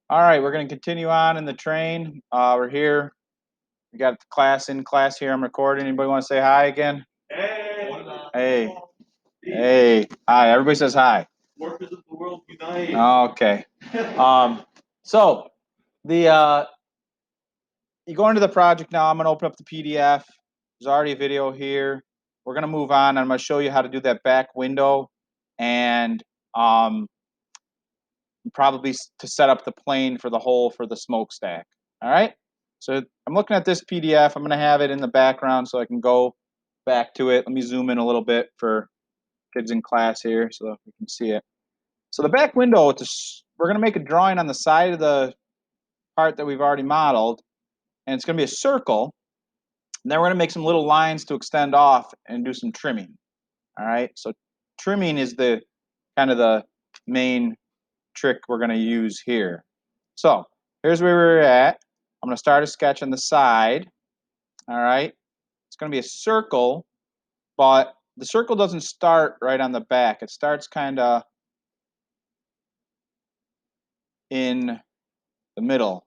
All right, we're going to continue on in the train. We're here. We got the class in class here. I'm recording. Anybody want to say hi again? Hey! Hey. Hey. Hi. Everybody says hi. Workers of the world unite! Okay. So the you go into the project now. I'm going to open up the PDF. There's already a video here. We're going to move on. I'm going to show you how to do that back window and probably to set up the plane for the hole for the smokestack. All right. So I'm looking at this PDF. I'm going to have it in the background so I can go back to it. Let me zoom in a little bit for kids in class here so that we can see it. So the back window, we're going to make a drawing on the side of the part that we've already modeled, and it's going to be a circle. And then we're going to make some little lines to extend off and do some trimming. All right. So trimming is the kind of the main trick we're going to use here. So here's where we're at. I'm going to start a sketch on the side. All right. It's going to be a circle, but the circle doesn't start right on the back. It starts kind of in the middle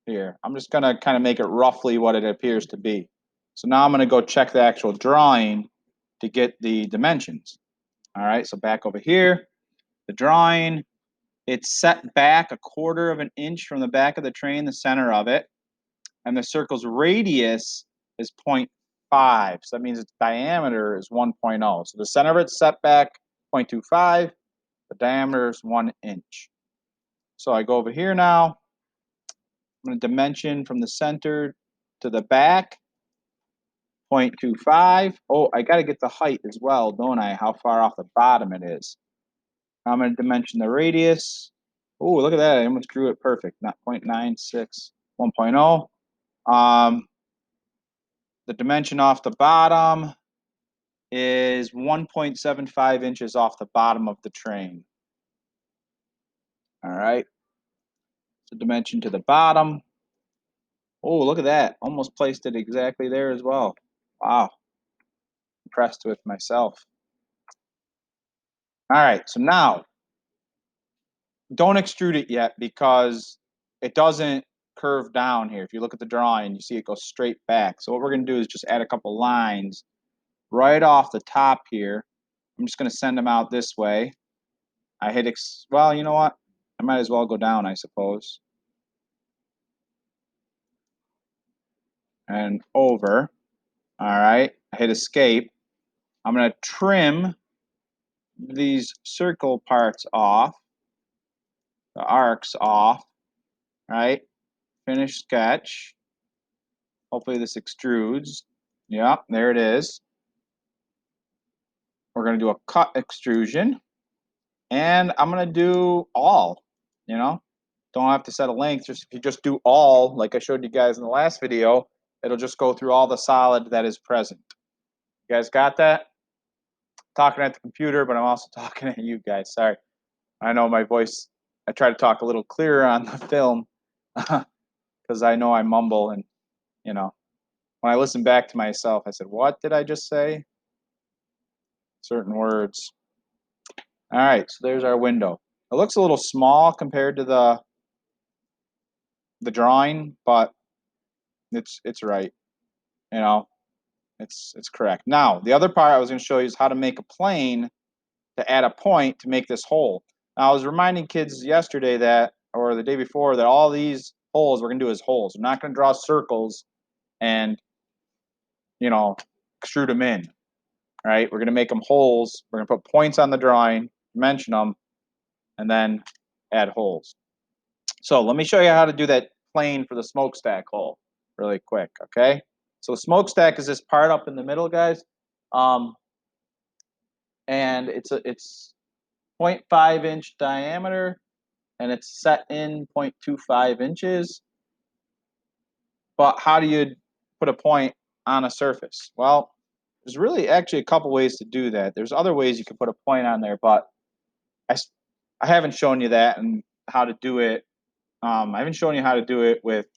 here. I'm just going to kind of make it roughly what it appears to be. So now I'm going to go check the actual drawing to get the dimensions. All right. So back over here, the drawing. It's set back 1/4 of an inch from the back of the train, the center of it. And the circle's radius is 0.5. So that means its diameter is 1.0. So the center of it's set back 0.25. The diameter is 1 inch. So I go over here now. I'm going to dimension from the center to the back, 0.25. Oh, I got to get the height as well, don't I? How far off the bottom it is. I'm going to dimension the radius. Oh, look at that. I almost drew it perfect. Not 0.96, 1.0. The dimension off the bottom is 1.75 inches off the bottom of the train. All right. So dimension to the bottom. Oh, look at that. Almost placed it exactly there as well. Wow. Impressed with myself. All right. So now, don't extrude it yet because it doesn't curve down here. If you look at the drawing, you see it goes straight back. So what we're going to do is just add a couple lines right off the top here. I'm just going to send them out this way. I hit, well, you know what? I might as well go down, I suppose. And over. All right. I hit escape. I'm going to trim these circle parts off, the arcs off, right? Finish sketch. Hopefully this extrudes. Yeah, there it is. We're going to do a cut extrusion. And I'm going to do all, you know. Don't have to set a length. Just if you just do all, like I showed you guys in the last video, it'll just go through all the solid that is present. You guys got that? Talking at the computer, but I'm also talking at you guys. Sorry. I know my voice, I try to talk a little clearer on the film because I know I mumble and, you know, when I listen back to myself, I said, what did I just say? Certain words. All right, so there's our window. It looks a little small compared to the drawing, but it's right. You know, it's correct. Now, the other part I was going to show you is how to make a plane to add a point to make this hole. Now, I was reminding kids yesterday that, or the day before, that all these holes we're going to do as holes. We're not going to draw circles and, you know, extrude them in, right? We're going to make them holes. We're going to put points on the drawing, dimension them, and then add holes. So let me show you how to do that plane for the smokestack hole really quick, okay? So the smokestack is this part up in the middle, guys. And it's 0.5 inch diameter, and it's set in 0.25 inches. But how do you put a point on a surface? Well, there's really actually a couple ways to do that. There's other ways you can put a point on there, but I haven't shown you that and how to do it. I haven't shown you how to do it with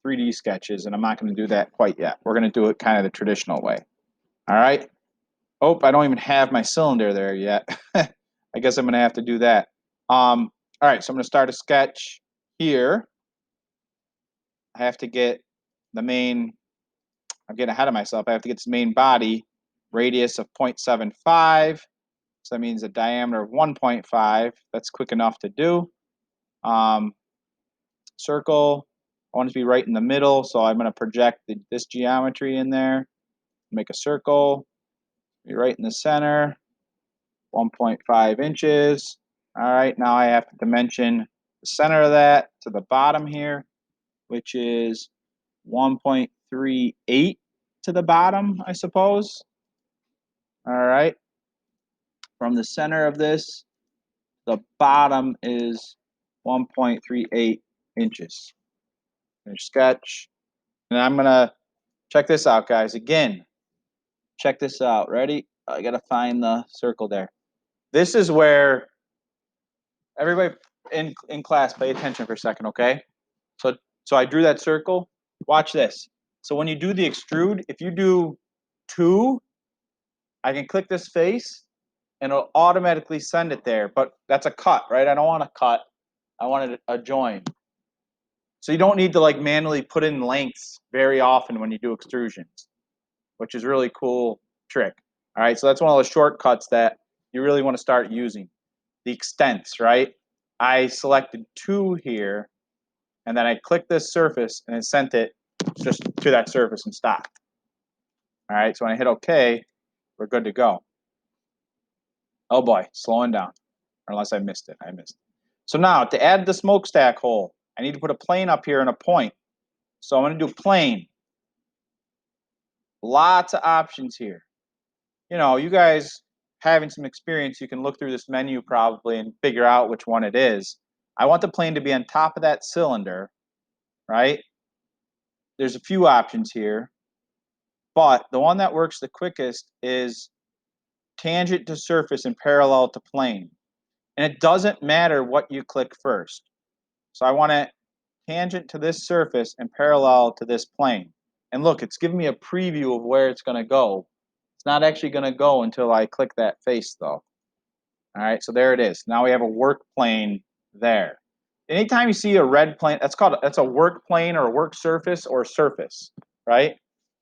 3D sketches, and I'm not going to do that quite yet. We're going to do it kind of the traditional way. All right. Oh, I don't even have my cylinder there yet. I guess I'm going to have to do that. All right, so I'm going to start a sketch here. I have to get the main, I'm getting ahead of myself. I have to get this main body radius of 0.75. So that means a diameter of 1.5. That's quick enough to do. Circle, I want it to be right in the middle, so I'm going to project this geometry in there. Make a circle, be right in the center, 1.5 inches. All right, now I have to dimension the center of that to the bottom here, which is 1.38 to the bottom, I suppose. All right, from the center of this, the bottom is 1.38 inches. Finish sketch. And I'm going to check this out, guys. Again, check this out. Ready? I got to find the circle there. This is where everybody in class pay attention for a second, okay? So I drew that circle. Watch this. So when you do the extrude, if you do 2, I can click this face and it'll automatically send it there. But that's a cut, right? I don't want a cut. I wanted a join. So you don't need to like manually put in lengths very often when you do extrusions, which is really cool trick. All right, so that's one of those shortcuts that you really want to start using. The extents, right? I selected 2 here, and then I clicked this surface and it sent it just to that surface and stopped. All right, so when I hit OK, we're good to go. Oh boy, slowing down. Unless I missed it. I missed it. So now to add the smokestack hole, I need to put a plane up here and a point. So I'm going to do plane. Lots of options here. You know, you guys having some experience, you can look through this menu probably and figure out which one it is. I want the plane to be on top of that cylinder, right? There's a few options here, but the one that works the quickest is tangent to surface and parallel to plane. And it doesn't matter what you click first. So I want it tangent to this surface and parallel to this plane. And look, it's giving me a preview of where it's going to go. It's not actually going to go until I click that face, though. All right, so there it is. Now we have a work plane there. Anytime you see a red plane, that's a work plane or a work surface or surface, right?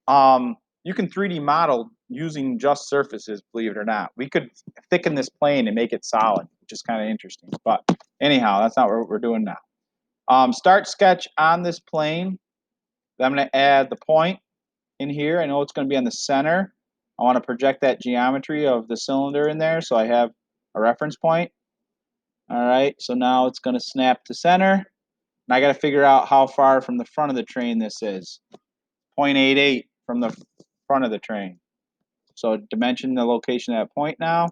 You can 3D model using just surfaces, believe it or not. We could thicken this plane and make it solid, which is kind of interesting. But anyhow, that's not what we're doing now. Start sketch on this plane. Then I'm going to add the point in here. I know it's going to be on the center. I want to project that geometry of the cylinder in there so I have a reference point. All right, so now it's going to snap to center. And I got to figure out how far from the front of the train this is. 0.88 from the front of the train. So dimension the location of that point now.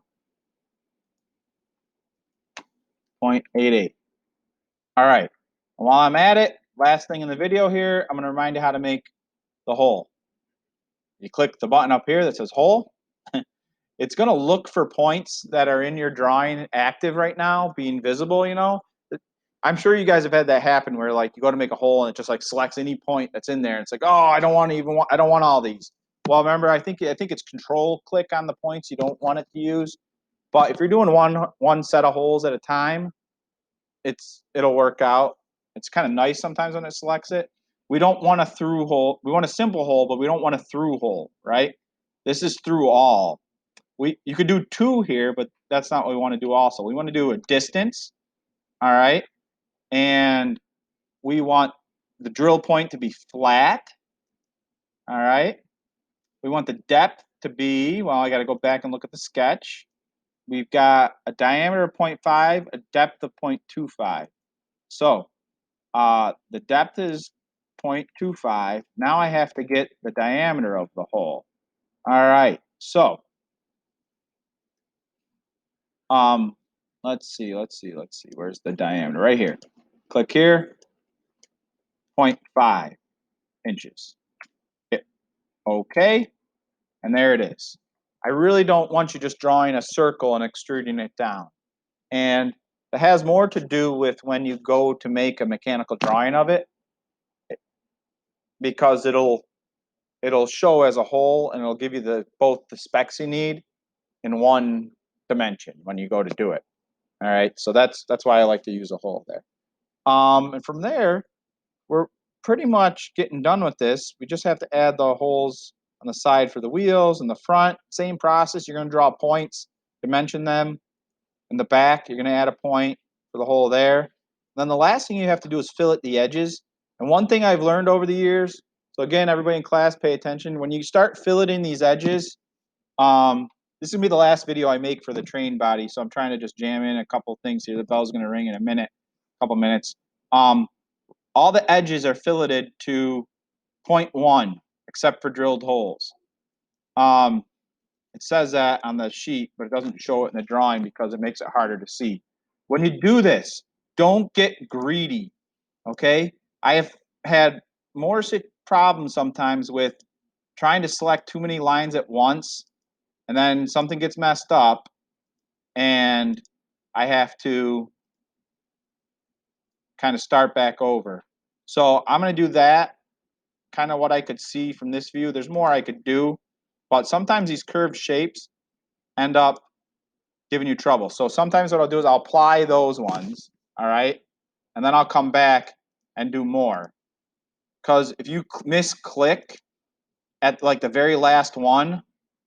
0.88. All right. While I'm at it, last thing in the video here, I'm going to remind you how to make the hole. You click the button up here that says hole. It's going to look for points that are in your drawing active right now, being visible, you know. I'm sure you guys have had that happen where like you go to make a hole and it just like selects any point that's in there. And it's like, oh, I don't want all these. Well, remember, I think it's control click on the points you don't want it to use. But if you're doing one set of holes at a time, it'll work out. It's kind of nice sometimes when it selects it. We don't want a through hole. We want a simple hole, but we don't want a through hole, right? This is through all. You could do 2 here, but that's not what we want to do also. We want to do a distance, all right? And we want the drill point to be flat, all right? We want the depth to be, well, I got to go back and look at the sketch. We've got a diameter of 0.5, a depth of 0.25. So the depth is 0.25. Now I have to get the diameter of the hole. All right, so let's see. Where's the diameter? Right here. Click here, 0.5 inches. Hit OK, and there it is. I really don't want you just drawing a circle and extruding it down. And it has more to do with when you go to make a mechanical drawing of it, because it'll show as a whole and it'll give you both the specs you need in one dimension when you go to do it. All right, so that's why I like to use a hole there. And from there, we're pretty much getting done with this. We just have to add the holes on the side for the wheels and the front. Same process. You're going to draw points, dimension them. In the back, you're going to add a point for the hole there. And then the last thing you have to do is fillet the edges. And one thing I've learned over the years, so again, everybody in class, pay attention. When you start filleting these edges, this is going to be the last video I make for the train body, so I'm trying to just jam in a couple things here. The bell's going to ring in a minute, couple minutes. All the edges are filleted to 0.1, except for drilled holes. It says that on the sheet, but it doesn't show it in the drawing because it makes it harder to see. When you do this, don't get greedy, okay? I have had more problems sometimes with trying to select too many lines at once, and then something gets messed up, and I have to kind of start back over. So I'm going to do that, kind of what I could see from this view. There's more I could do, but sometimes these curved shapes end up giving you trouble. So sometimes what I'll do is I'll apply those ones, all right? And then I'll come back and do more. Because if you misclick at like the very last one,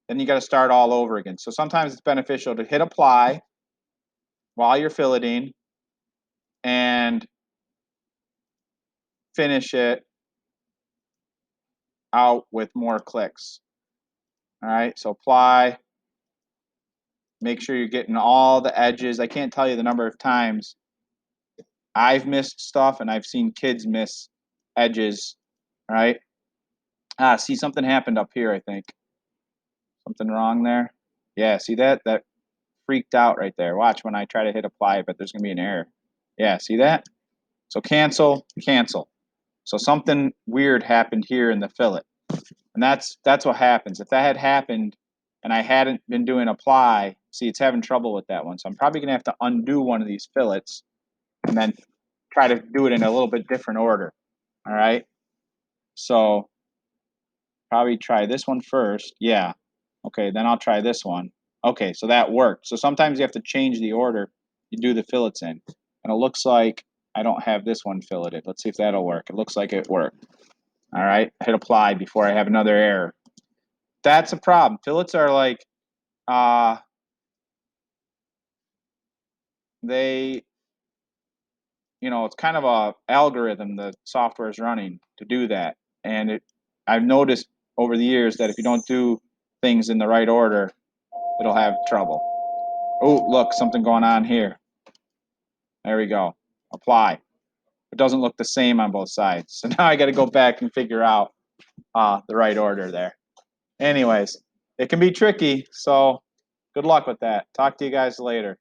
then you got to start all over again. So sometimes it's beneficial to hit apply while you're filleting and finish it out with more clicks. All right, so apply. Make sure you're getting all the edges. I can't tell you the number of times I've missed stuff and I've seen kids miss edges. All right. See, something happened up here, I think. Something wrong there. Yeah, see that? That freaked out right there. Watch when I try to hit apply, but there's going to be an error. Yeah, see that? So cancel, cancel. So something weird happened here in the fillet. And that's what happens. If that had happened and I hadn't been doing apply, see, it's having trouble with that one. So I'm probably going to have to undo one of these fillets and then try to do it in a little bit different order. All right? So probably try this one first. Yeah. Okay, then I'll try this one. Okay, so that worked. So sometimes you have to change the order you do the fillets in. And it looks like I don't have this one filleted. Let's see if that'll work. It looks like it worked. All right, hit apply before I have another error. That's a problem. Fillets are like, they, it's kind of a algorithm the software is running to do that. And I've noticed over the years that if you don't do things in the right order, it'll have trouble. Oh, look, something going on here. There we go. Apply. It doesn't look the same on both sides. So now I got to go back and figure out the right order there. Anyways, it can be tricky, so good luck with that. Talk to you guys later.